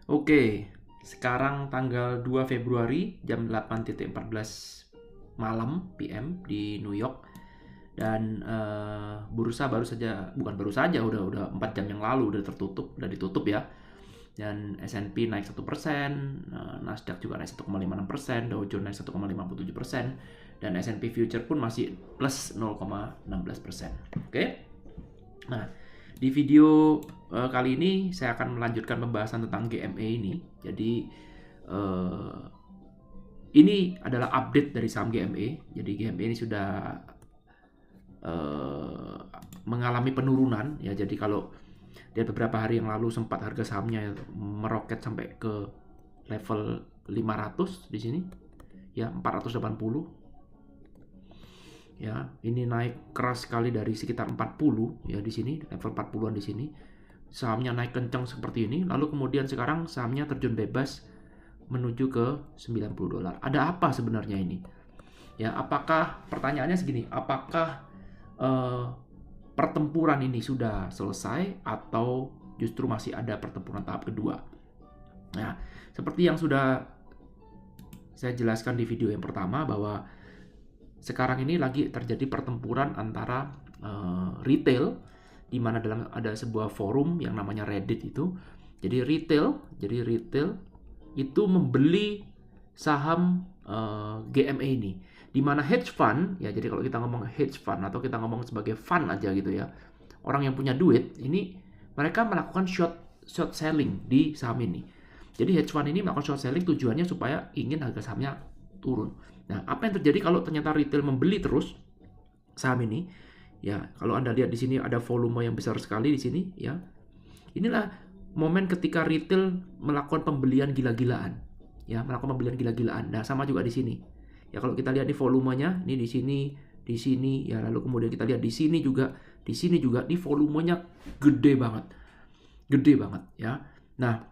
Oke, sekarang tanggal 2 Februari jam 8.14 malam PM di New York. Dan bursa baru saja, bukan baru saja, udah 4 jam yang lalu udah ditutup ya. Dan S&P naik 1%, Nasdaq juga naik 1,56%, Dow Jones naik 1,57%, dan S&P Future pun masih plus 0,16%. Oke. Nah, di video kali ini saya akan melanjutkan pembahasan tentang GME ini. Jadi ini adalah update dari saham GME. Jadi GME ini sudah mengalami penurunan ya. Jadi kalau dia beberapa hari yang lalu sempat harga sahamnya meroket sampai ke level 500 di sini ya, 480 ya. Ini naik keras sekali dari sekitar 40 ya di sini, level 40-an di sini. Sahamnya naik kencang seperti ini, lalu kemudian sekarang sahamnya terjun bebas menuju ke $90. Ada apa sebenarnya ini? Ya, apakah pertanyaannya segini, apakah pertempuran ini sudah selesai atau justru masih ada pertempuran tahap kedua? Nah, seperti yang sudah saya jelaskan di video yang pertama bahwa sekarang ini lagi terjadi pertempuran antara retail, di mana ada sebuah forum yang namanya Reddit itu. Jadi retail itu membeli saham GME ini, di mana hedge fund ya. Jadi kalau kita ngomong hedge fund atau kita ngomong sebagai fund aja gitu ya, orang yang punya duit ini mereka melakukan short selling di saham ini. Jadi hedge fund ini melakukan short selling tujuannya supaya ingin harga sahamnya turun. Nah, apa yang terjadi kalau ternyata retail membeli terus saham ini? Ya, kalau Anda lihat di sini ada volume yang besar sekali di sini ya. Inilah momen ketika retail melakukan pembelian gila-gilaan. Ya, melakukan pembelian gila-gilaan. Nah, sama juga di sini. Ya, kalau kita lihat nih volumenya, ini di sini ya, lalu kemudian kita lihat di sini juga, ini volumenya gede banget. Gede banget ya. Nah,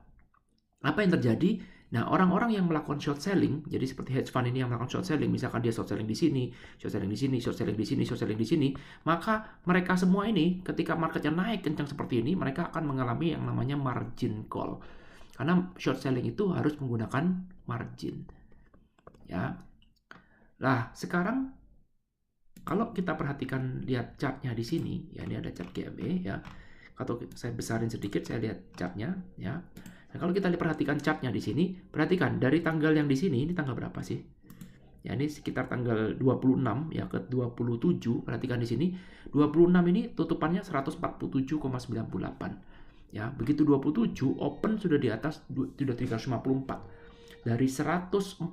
apa yang terjadi? Nah, orang-orang yang melakukan short selling, jadi seperti hedge fund ini yang melakukan short selling, misalkan dia short selling di sini, short selling di sini, short selling di sini, short selling di sini, maka mereka semua ini ketika marketnya naik kencang seperti ini, mereka akan mengalami yang namanya margin call. Karena short selling itu harus menggunakan margin. Ya. Nah, sekarang kalau kita perhatikan, lihat chartnya di sini, ya ini ada chart GME ya. Atau saya besarin sedikit, saya lihat chartnya ya. Nah, kalau kita perhatikan chartnya di sini, perhatikan dari tanggal yang di sini, ini tanggal berapa sih? Ya, ini sekitar tanggal 26 ya ke 27. Perhatikan di sini, 26 ini tutupannya 147,98. Ya, begitu 27 open sudah di atas, sudah 354. Dari 147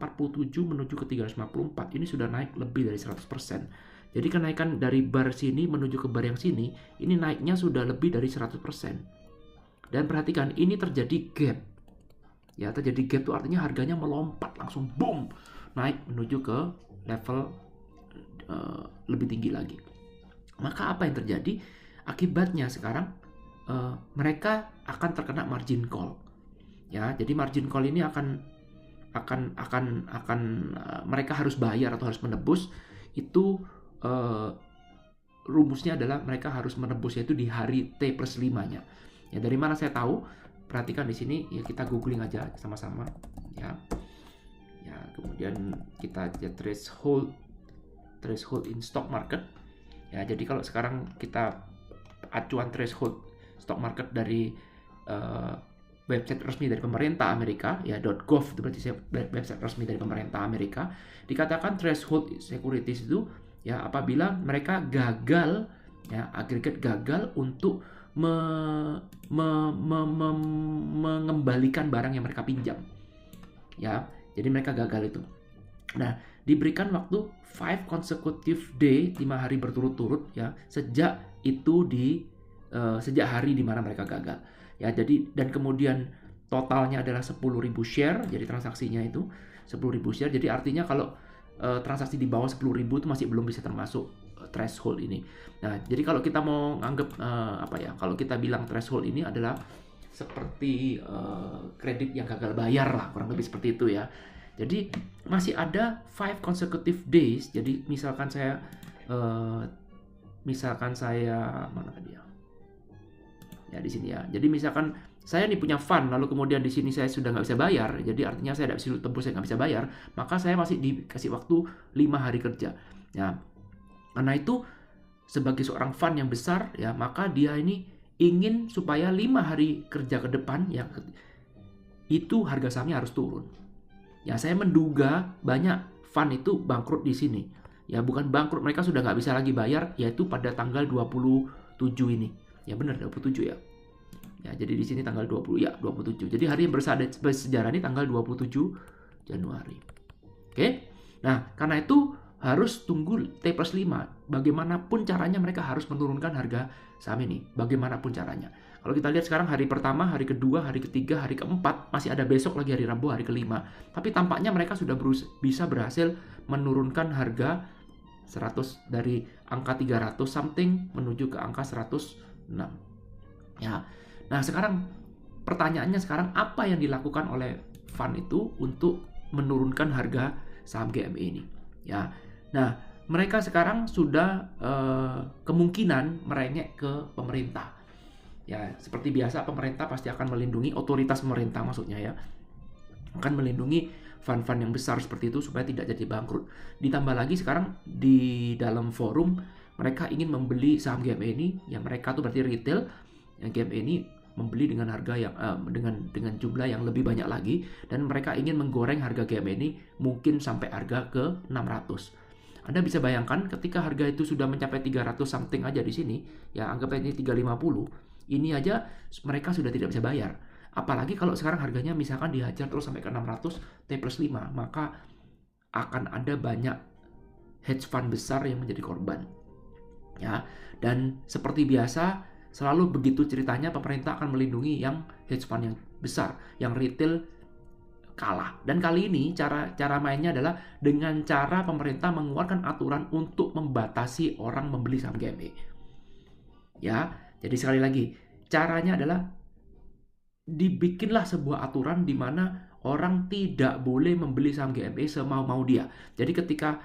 menuju ke 354, ini sudah naik lebih dari 100%. Jadi kenaikan dari bar sini menuju ke bar yang sini, ini naiknya sudah lebih dari 100%. Dan perhatikan, ini terjadi gap. Ya, terjadi gap itu artinya harganya melompat langsung boom, naik menuju ke level lebih tinggi lagi. Maka apa yang terjadi? Akibatnya sekarang mereka akan terkena margin call. Ya, jadi margin call ini akan mereka harus bayar atau harus menebus itu. Rumusnya adalah mereka harus menebus, yaitu di hari T plus 5-nya. Ya, dari mana saya tahu? Perhatikan di sini ya, kita googling aja sama-sama ya. Ya, kemudian kita lihat threshold in stock market. Ya, jadi kalau sekarang kita acuan threshold stock market dari website resmi dari pemerintah Amerika ya, .gov itu berarti website resmi dari pemerintah Amerika, dikatakan threshold securities itu ya apabila mereka gagal ya, agregat gagal untuk mengembalikan barang yang mereka pinjam ya. Jadi mereka gagal itu. Nah, diberikan waktu 5 consecutive day, 5 hari berturut-turut ya, sejak hari di mana mereka gagal. Ya, jadi dan kemudian totalnya adalah 10.000 share, jadi transaksinya itu 10.000 share. Jadi artinya kalau transaksi di bawah 10.000 itu masih belum bisa termasuk threshold ini. Nah, jadi kalau kita mau nganggap kalau kita bilang threshold ini adalah seperti kredit yang gagal bayar lah, kurang lebih seperti itu ya. Jadi masih ada 5 consecutive days. Jadi misalkan saya mana dia? Ya, di sini ya. Jadi misalkan saya nih punya fund, lalu kemudian di sini saya sudah nggak bisa bayar, jadi artinya saya tidak bisa tembus, saya nggak bisa bayar, maka saya masih dikasih waktu 5 hari kerja. Ya, karena itu sebagai seorang fund yang besar, ya, maka dia ini ingin supaya 5 hari kerja ke depan, ya, itu harga sahamnya harus turun. Ya, saya menduga banyak fund itu bangkrut di sini. Ya, bukan bangkrut, mereka sudah nggak bisa lagi bayar, yaitu pada tanggal 27 ini. Ya benar, 27 ya. Ya, jadi di sini tanggal 20, ya 27. Jadi hari yang bersejarah ini tanggal 27 Januari. Oke. Nah, karena itu harus tunggu T+5. Bagaimanapun caranya mereka harus menurunkan harga saham ini. Bagaimanapun caranya. Kalau kita lihat sekarang hari pertama, hari kedua, hari ketiga, hari keempat, masih ada besok lagi hari Rabu, hari kelima. Tapi tampaknya mereka sudah bisa berhasil menurunkan harga 100 dari angka 300 something menuju ke angka 106. Ya. Nah, sekarang pertanyaannya sekarang apa yang dilakukan oleh fund itu untuk menurunkan harga saham GME ini? Ya. Nah, mereka sekarang sudah kemungkinan merengek ke pemerintah. Ya, seperti biasa pemerintah pasti akan melindungi, otoritas pemerintah maksudnya ya, akan melindungi fund-fund yang besar seperti itu supaya tidak jadi bangkrut. Ditambah lagi sekarang di dalam forum mereka ingin membeli saham GME ini, yang mereka tuh berarti retail, yang GME ini membeli dengan harga yang dengan jumlah yang lebih banyak lagi, dan mereka ingin menggoreng harga GME ini mungkin sampai harga ke 600. Anda bisa bayangkan ketika harga itu sudah mencapai 300 something aja di sini, ya anggap ini 350, ini aja mereka sudah tidak bisa bayar. Apalagi kalau sekarang harganya misalkan dihajar terus sampai ke 600 T+5, maka akan ada banyak hedge fund besar yang menjadi korban. Ya, dan seperti biasa selalu begitu ceritanya pemerintah akan melindungi yang hedge fund yang besar, yang retail kalah. Dan kali ini cara mainnya adalah dengan cara pemerintah mengeluarkan aturan untuk membatasi orang membeli saham GME. Ya, jadi sekali lagi, caranya adalah dibikinlah sebuah aturan di mana orang tidak boleh membeli saham GME semau-mau dia. Jadi ketika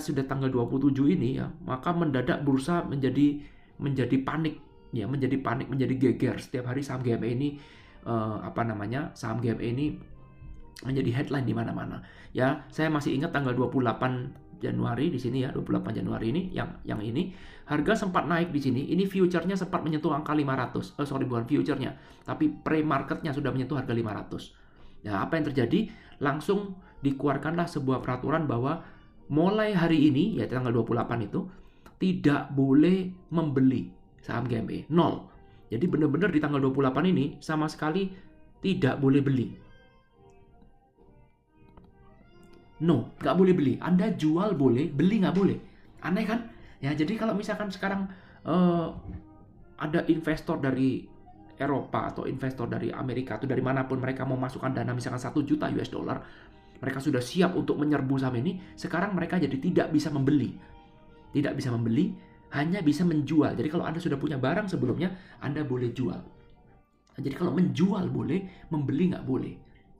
sudah tanggal 27 ini ya, maka mendadak bursa menjadi panik ya, menjadi geger. Setiap hari saham GME ini saham GME ini menjadi headline di mana-mana. Ya, saya masih ingat tanggal 28 Januari di sini ya, 28 Januari ini yang ini harga sempat naik di sini. Ini future-nya sempat menyentuh angka 500. Bukan future-nya, tapi pre-market-nya sudah menyentuh harga 500. Nah, apa yang terjadi? Langsung dikeluarkanlah sebuah peraturan bahwa mulai hari ini, ya tanggal 28 itu, tidak boleh membeli saham GME. 0. Jadi benar-benar di tanggal 28 ini sama sekali tidak boleh beli. No, nggak boleh beli. Anda jual boleh, beli nggak boleh. Aneh kan? Ya, jadi kalau misalkan sekarang ada investor dari Eropa atau investor dari Amerika atau dari manapun mereka mau masukkan dana misalkan 1 juta US dollar, mereka sudah siap untuk menyerbu saham ini, sekarang mereka jadi tidak bisa membeli. Tidak bisa membeli, hanya bisa menjual. Jadi kalau Anda sudah punya barang sebelumnya, Anda boleh jual. Jadi kalau menjual boleh, membeli nggak boleh.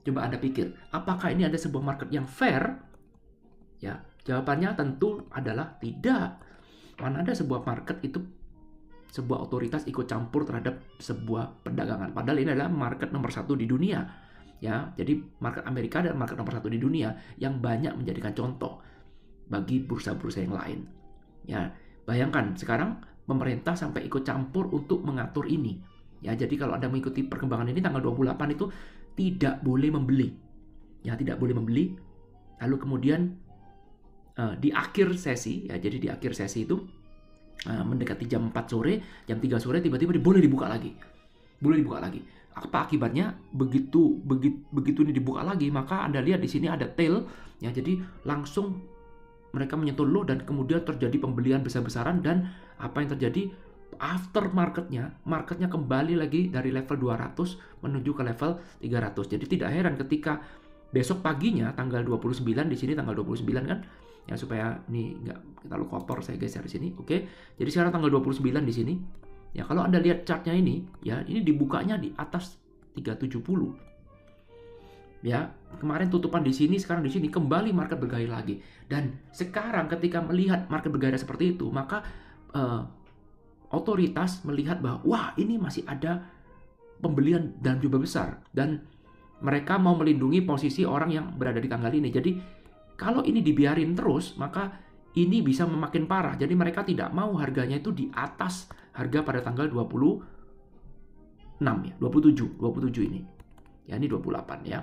Coba Anda pikir, apakah ini ada sebuah market yang fair? Ya, jawabannya tentu adalah tidak. Mana ada sebuah market itu sebuah otoritas ikut campur terhadap sebuah perdagangan. Padahal ini adalah market nomor 1 di dunia. Ya, jadi market Amerika adalah market nomor 1 di dunia yang banyak menjadikan contoh bagi bursa-bursa yang lain. Ya, bayangkan sekarang pemerintah sampai ikut campur untuk mengatur ini. Ya, jadi kalau Anda mengikuti perkembangan ini tanggal 28 itu tidak boleh membeli. Ya, tidak boleh membeli. Lalu kemudian di akhir sesi, ya jadi di akhir sesi itu mendekati jam 4 sore, jam 3 sore tiba-tiba boleh dibuka lagi. Boleh dibuka lagi. Apa akibatnya? Begitu ini dibuka lagi, maka Anda lihat di sini ada tail, ya jadi langsung mereka menyentuh low dan kemudian terjadi pembelian besar-besaran, dan apa yang terjadi? After marketnya kembali lagi dari level 200 menuju ke level 300. Jadi tidak heran ketika besok paginya tanggal 29, di sini tanggal 29 kan, ya supaya ini nggak terlalu kotor saya geser di sini. Oke. Jadi sekarang tanggal 29 di sini. Ya kalau Anda lihat chartnya ini, ya ini dibukanya di atas 370. Ya, kemarin tutupan di sini, sekarang di sini kembali market bergairah lagi. Dan sekarang ketika melihat market bergairah seperti itu, maka otoritas melihat bahwa wah, ini masih ada pembelian dalam jumlah besar, dan mereka mau melindungi posisi orang yang berada di tanggal ini. Jadi kalau ini dibiarin terus, maka ini bisa memakin parah. Jadi mereka tidak mau harganya itu di atas harga pada tanggal 26 ya, 27 ini. Ya, ini 28 ya.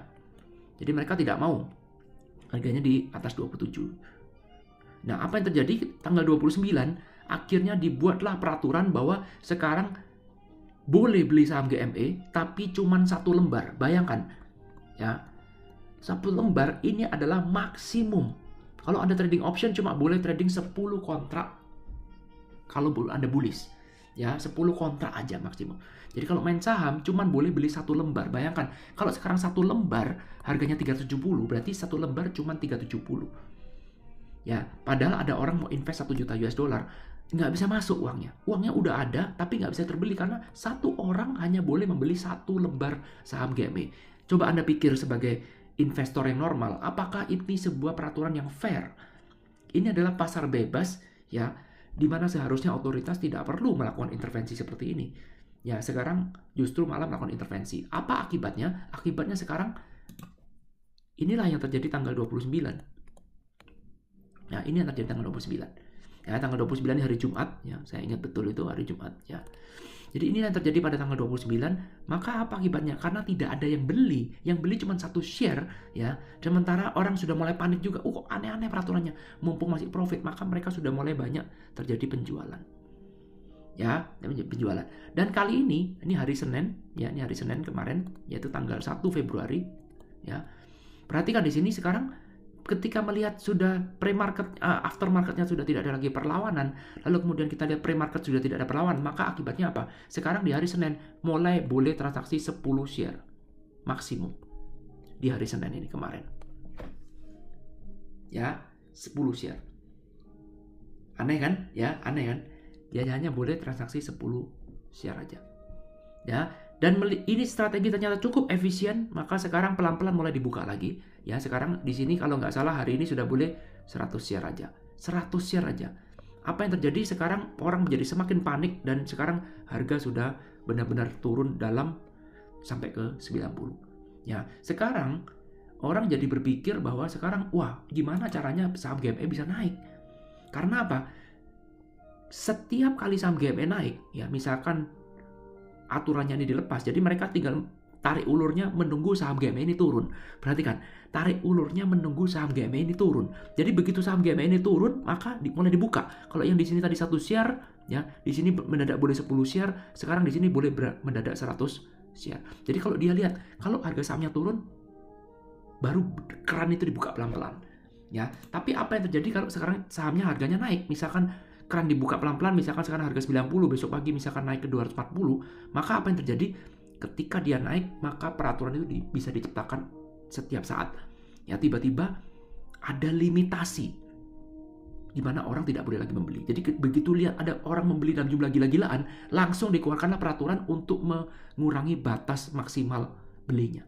Jadi mereka tidak mau harganya di atas 27. Nah, apa yang terjadi tanggal 29, akhirnya dibuatlah peraturan bahwa sekarang boleh beli saham GME tapi cuma 1 lembar. Bayangkan ya, 1 lembar ini adalah maksimum. Kalau Anda trading option cuma boleh trading 10 kontrak. Kalau Anda bullish ya, 10 kontrak aja maksimum. Jadi kalau main saham cuma boleh beli 1 lembar. Bayangkan kalau sekarang 1 lembar harganya 370, berarti 1 lembar cuma 370. Ya, padahal ada orang mau invest 1 juta US dollar, nggak bisa masuk uangnya. Uangnya udah ada, tapi nggak bisa terbeli karena 1 orang hanya boleh membeli 1 lembar saham GME. Coba Anda pikir sebagai investor yang normal, apakah ini sebuah peraturan yang fair? Ini adalah pasar bebas, ya, di mana seharusnya otoritas tidak perlu melakukan intervensi seperti ini. Ya, sekarang justru malah melakukan intervensi. Apa akibatnya? Akibatnya sekarang inilah yang terjadi tanggal 29. Nah, ini yang terjadi tanggal 29. Ya, tanggal 29 ini hari Jumat, ya. Saya ingat betul itu hari Jumat, ya. Jadi ini yang terjadi pada tanggal 29, maka apa akibatnya? Karena tidak ada yang beli. Yang beli cuma 1 share, ya. Sementara orang sudah mulai panik juga. Kok aneh-aneh peraturannya. Mumpung masih profit, maka mereka sudah mulai banyak terjadi penjualan. Ya, penjualan. Dan kali ini hari Senin, ya, ini hari Senin kemarin, yaitu tanggal 1 Februari, ya. Perhatikan di sini sekarang ketika melihat sudah pre-market, aftermarketnya sudah tidak ada lagi perlawanan, lalu kemudian kita lihat pre-market sudah tidak ada perlawanan, maka akibatnya apa? Sekarang di hari Senin mulai boleh transaksi 10 share maksimum di hari Senin ini kemarin. Ya, 10 share. Aneh kan? Ya, aneh kan? Dia hanya boleh transaksi 10 share aja. Ya, dan ini strategi ternyata cukup efisien, maka sekarang pelan-pelan mulai dibuka lagi. Ya, sekarang di sini kalau nggak salah hari ini sudah boleh 100 share aja. 100 share aja. Apa yang terjadi sekarang? Orang menjadi semakin panik dan sekarang harga sudah benar-benar turun dalam sampai ke 90. Ya, sekarang orang jadi berpikir bahwa sekarang, wah, gimana caranya saham GME bisa naik? Karena apa? Setiap kali saham GME naik, ya misalkan aturannya ini dilepas, jadi mereka tinggal tarik ulurnya menunggu saham GME ini turun. Perhatikan, tarik ulurnya menunggu saham GME ini turun. Jadi begitu saham GME ini turun, maka mulai dibuka. Kalau yang di sini tadi 1 share, ya di sini mendadak boleh 10 share, sekarang di sini boleh mendadak 100 share. Jadi kalau dia lihat, kalau harga sahamnya turun, baru keran itu dibuka pelan-pelan. Ya, tapi apa yang terjadi kalau sekarang sahamnya harganya naik? Misalkan keran dibuka pelan-pelan, misalkan sekarang harga 90, besok pagi misalkan naik ke 240, maka apa yang terjadi? Ketika dia naik, maka peraturan itu bisa diciptakan setiap saat. Ya, tiba-tiba ada limitasi di mana orang tidak boleh lagi membeli. Jadi begitu lihat ada orang membeli dalam jumlah gila-gilaan, langsung dikeluarkanlah peraturan untuk mengurangi batas maksimal belinya.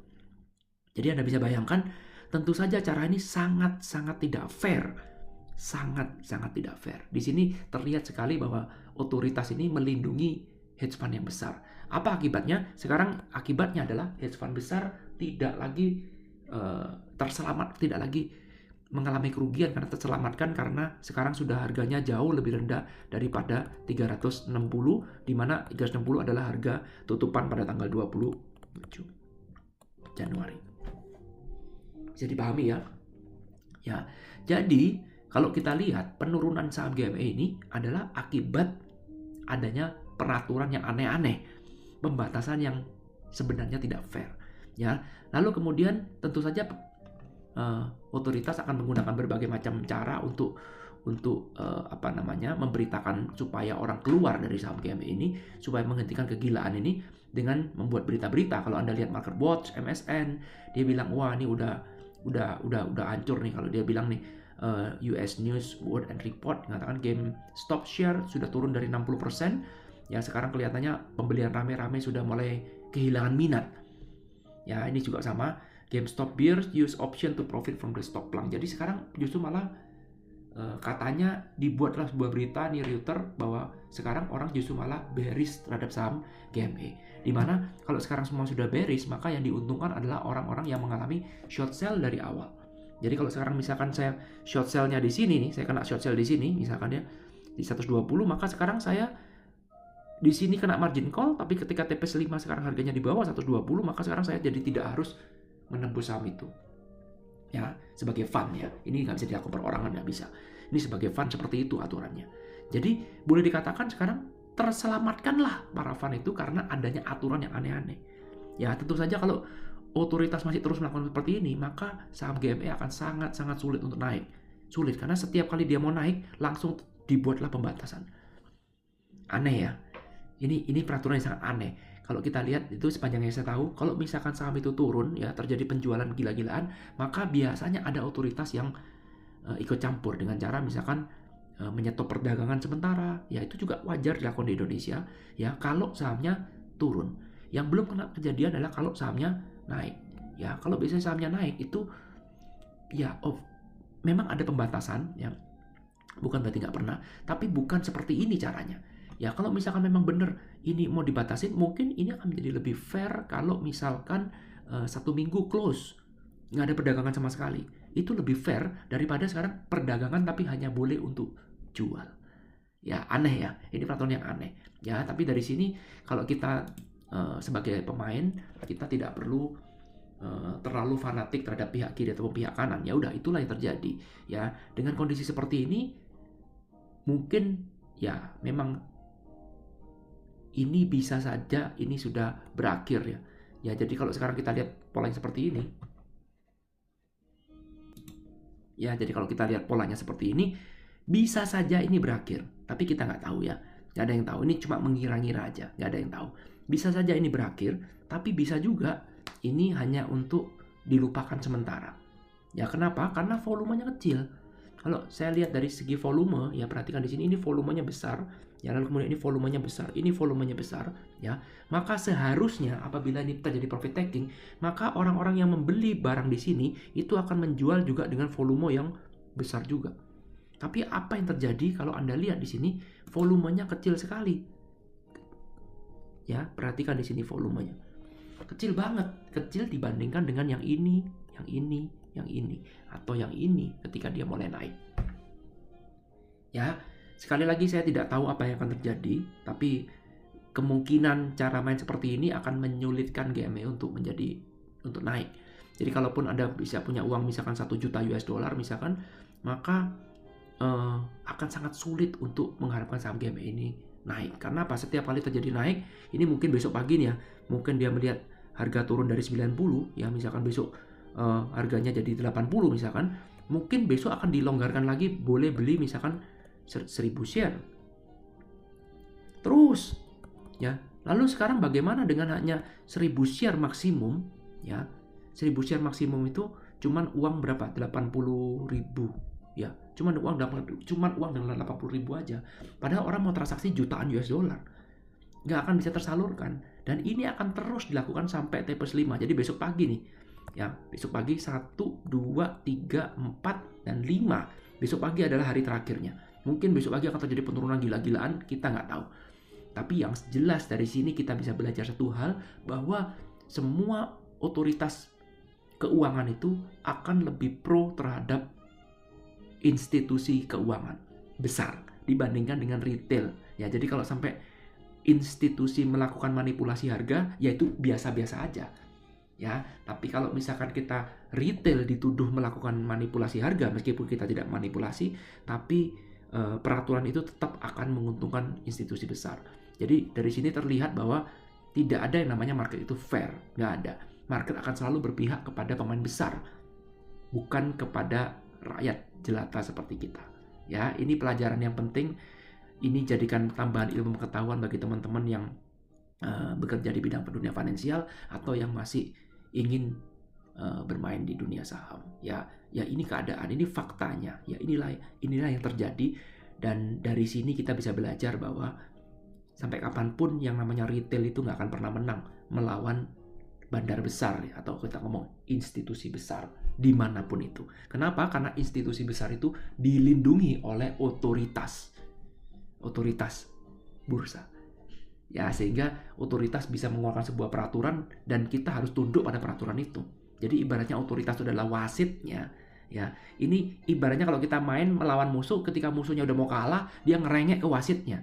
Jadi Anda bisa bayangkan, tentu saja cara ini sangat-sangat tidak fair. Sangat-sangat tidak fair. Di sini terlihat sekali bahwa otoritas ini melindungi hedge fund yang besar. Apa akibatnya? Sekarang akibatnya adalah hedge fund besar tidak lagi terselamat, tidak lagi mengalami kerugian karena terselamatkan karena sekarang sudah harganya jauh lebih rendah daripada 360, di mana 360 adalah harga tutupan pada tanggal 27 Januari. Bisa dipahami ya? Ya, jadi kalau kita lihat penurunan saham GME ini adalah akibat adanya peraturan yang aneh-aneh, pembatasan yang sebenarnya tidak fair. Ya, lalu kemudian tentu saja otoritas akan menggunakan berbagai macam cara untuk memberitakan supaya orang keluar dari saham GME ini, supaya menghentikan kegilaan ini dengan membuat berita-berita. Kalau Anda lihat Market Watch, MSN, dia bilang wah ini udah hancur nih. Kalau dia bilang nih US News World and Report mengatakan GameStop share sudah turun dari 60%. Ya, sekarang kelihatannya pembelian rame-rame sudah mulai kehilangan minat. Ya, ini juga sama. GameStop bears use option to profit from the stock plunge. Jadi sekarang justru malah katanya dibuatlah sebuah berita nih Reuters bahwa sekarang orang justru malah bearish terhadap saham GME. Dimana kalau sekarang semua sudah bearish, maka yang diuntungkan adalah orang-orang yang mengalami short sell dari awal. Jadi kalau sekarang misalkan saya short sell-nya di sini nih, saya kena short sell di sini, misalkan ya di 120, maka sekarang saya di sini kena margin call, tapi ketika TP 5 sekarang harganya di bawah 120, maka sekarang saya jadi tidak harus menembus saham itu. Ya, sebagai fund ya. Ini nggak bisa dilakukan perorangan, nggak bisa. Ini sebagai fund seperti itu aturannya. Jadi boleh dikatakan sekarang terselamatkanlah para fund itu karena adanya aturan yang aneh-aneh. Ya tentu saja kalau otoritas masih terus melakukan seperti ini, maka saham GME akan sangat-sangat sulit untuk naik. Sulit karena setiap kali dia mau naik langsung dibuatlah pembatasan. Aneh ya. Ini peraturan yang sangat aneh. Kalau kita lihat itu sepanjang yang saya tahu, kalau misalkan saham itu turun ya terjadi penjualan gila-gilaan, maka biasanya ada otoritas yang ikut campur dengan cara misalkan menyetop perdagangan sementara. Ya itu juga wajar dilakukan di Indonesia ya kalau sahamnya turun. Yang belum pernah kejadian adalah kalau sahamnya naik. Ya kalau biasanya sahamnya naik itu ya memang ada pembatasan yang bukan berarti nggak pernah, tapi bukan seperti ini caranya. Ya kalau misalkan memang benar ini mau dibatasin, mungkin ini akan menjadi lebih fair kalau misalkan 1 minggu close, nggak ada perdagangan sama sekali. Itu lebih fair daripada sekarang perdagangan tapi hanya boleh untuk jual. Ya aneh ya, ini peraturan yang aneh. Ya tapi dari sini kalau kita sebagai pemain, kita tidak perlu terlalu fanatik terhadap pihak kiri atau pihak kanan. Ya udah itulah yang terjadi. Ya dengan kondisi seperti ini, mungkin ya memang ini bisa saja ini sudah berakhir ya. Ya jadi kalau sekarang kita lihat pola yang seperti ini. Ya jadi kalau kita lihat polanya seperti ini, bisa saja ini berakhir. Tapi kita nggak tahu ya. Nggak ada yang tahu. Ini cuma mengira-ngira aja. Nggak ada yang tahu. Bisa saja ini berakhir, tapi bisa juga ini hanya untuk dilupakan sementara. Ya kenapa? Karena volumenya kecil. Kalau saya lihat dari segi volume, ya perhatikan di sini ini volumenya besar. Ya lalu kemudian ini volumenya besar, ini volumenya besar, ya. Maka seharusnya apabila ini terjadi profit taking, maka orang-orang yang membeli barang di sini itu akan menjual juga dengan volume yang besar juga. Tapi apa yang terjadi kalau Anda lihat di sini volumenya kecil sekali. Ya, perhatikan di sini volumenya. Kecil banget, kecil dibandingkan dengan yang ini, yang ini, yang ini, atau yang ini ketika dia mulai naik. Ya, sekali lagi saya tidak tahu apa yang akan terjadi, tapi kemungkinan cara main seperti ini akan menyulitkan GME untuk naik. Jadi kalaupun Anda bisa punya uang misalkan 1 juta US dollar misalkan, maka akan sangat sulit untuk mengharapkan saham GME ini naik. Karena apa? Setiap kali terjadi naik, ini mungkin besok pagi nih ya, mungkin dia melihat harga turun dari 90, ya misalkan besok harganya jadi 80 misalkan, mungkin besok akan dilonggarkan lagi, boleh beli misalkan 1000 share. Terus, ya. Lalu sekarang bagaimana dengan hanya 1000 share maksimum, ya. 1000 share maksimum itu cuman uang berapa? 80.000, ya. Cuman uang dengan 80.000 aja. Padahal orang mau transaksi jutaan US dollar. Nggak akan bisa tersalurkan. Dan ini akan terus dilakukan sampai TP5. Jadi besok pagi nih. Ya, besok pagi 1, 2, 3, 4, dan 5. Besok pagi adalah hari terakhirnya. Mungkin besok pagi akan terjadi penurunan gila-gilaan, kita nggak tahu. Tapi yang jelas dari sini kita bisa belajar satu hal, bahwa semua otoritas keuangan itu akan lebih pro terhadap institusi keuangan besar dibandingkan dengan retail. Ya, jadi kalau sampai institusi melakukan manipulasi harga, yaitu biasa-biasa aja. Ya, tapi kalau misalkan kita retail dituduh melakukan manipulasi harga, meskipun kita tidak manipulasi, tapi peraturan itu tetap akan menguntungkan institusi besar. Jadi dari sini terlihat bahwa tidak ada yang namanya market itu fair, nggak ada. Market akan selalu berpihak kepada pemain besar, bukan kepada rakyat jelata seperti kita. Ya, ini pelajaran yang penting. Ini jadikan tambahan ilmu pengetahuan bagi teman-teman yang bekerja di bidang dunia finansial atau yang masih ingin bermain di dunia saham. Ya ini keadaan, ini faktanya. Ya inilah yang terjadi, dan dari sini kita bisa belajar bahwa sampai kapanpun yang namanya retail itu nggak akan pernah menang melawan bandar besar ya, atau kita ngomong institusi besar dimanapun itu. Kenapa? Karena institusi besar itu dilindungi oleh otoritas bursa. Ya, sehingga otoritas bisa mengeluarkan sebuah peraturan dan kita harus tunduk pada peraturan itu. Jadi ibaratnya otoritas itu adalah wasitnya. Ya, ini ibaratnya kalau kita main melawan musuh, ketika musuhnya udah mau kalah, dia ngerengek ke wasitnya.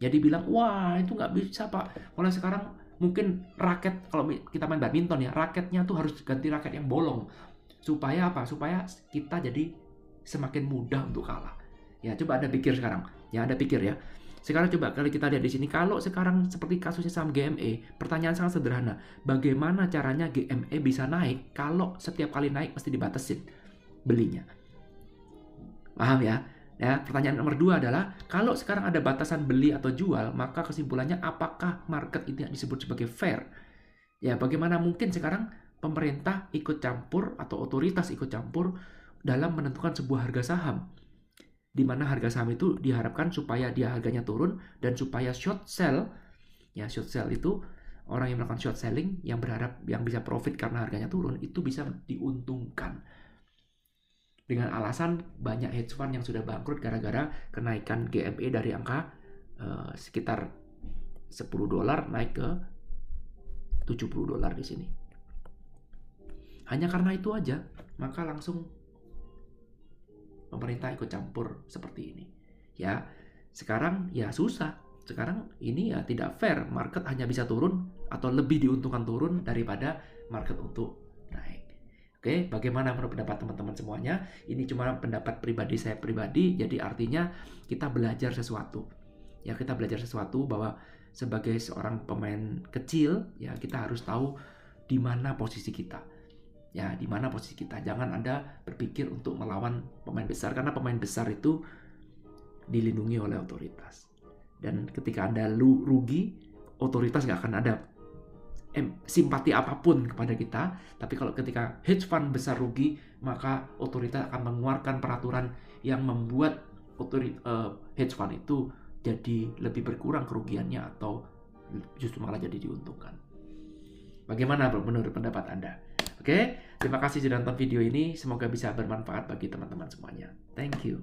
Jadi bilang, wah itu nggak bisa Pak. Mulai sekarang mungkin raket, kalau kita main badminton ya, raketnya tuh harus ganti raket yang bolong. Supaya apa? Supaya kita jadi semakin mudah untuk kalah. Ya, coba Anda pikir sekarang. Ya, Anda pikir ya. Sekarang coba kalau kita lihat di sini, kalau sekarang seperti kasusnya saham GME, pertanyaan sangat sederhana. Bagaimana caranya GME bisa naik kalau setiap kali naik mesti dibatasin belinya? Paham ya? Ya, pertanyaan nomor 2 adalah, kalau sekarang ada batasan beli atau jual, maka kesimpulannya apakah market ini disebut sebagai fair? Ya, bagaimana mungkin sekarang pemerintah ikut campur atau otoritas ikut campur dalam menentukan sebuah harga saham? Di mana harga saham itu diharapkan supaya dia harganya turun dan supaya short sell. Ya, short sell itu orang yang melakukan short selling yang berharap yang bisa profit karena harganya turun itu bisa diuntungkan. Dengan alasan banyak hedge fund yang sudah bangkrut gara-gara kenaikan GME dari angka sekitar $10 naik ke $70 di sini. Hanya karena itu aja, maka langsung pemerintah ikut campur seperti ini. Ya, sekarang ya susah. Sekarang ini ya tidak fair. Market hanya bisa turun atau lebih diuntungkan turun daripada market untuk naik. Oke, bagaimana menurut pendapat teman-teman semuanya? Ini cuma pendapat pribadi saya pribadi, jadi artinya kita belajar sesuatu. Ya, kita belajar sesuatu bahwa sebagai seorang pemain kecil, ya kita harus tahu di mana posisi kita. Ya, di mana posisi kita. Jangan Anda berpikir untuk melawan pemain besar, karena pemain besar itu dilindungi oleh otoritas. Dan ketika Anda rugi, otoritas nggak akan ada simpati apapun kepada kita. Tapi kalau ketika hedge fund besar rugi, maka otoritas akan mengeluarkan peraturan yang membuat hedge fund itu jadi lebih berkurang kerugiannya atau justru malah jadi diuntungkan. Bagaimana menurut pendapat Anda? Oke, terima kasih sudah nonton video ini. Semoga bisa bermanfaat bagi teman-teman semuanya. Thank you.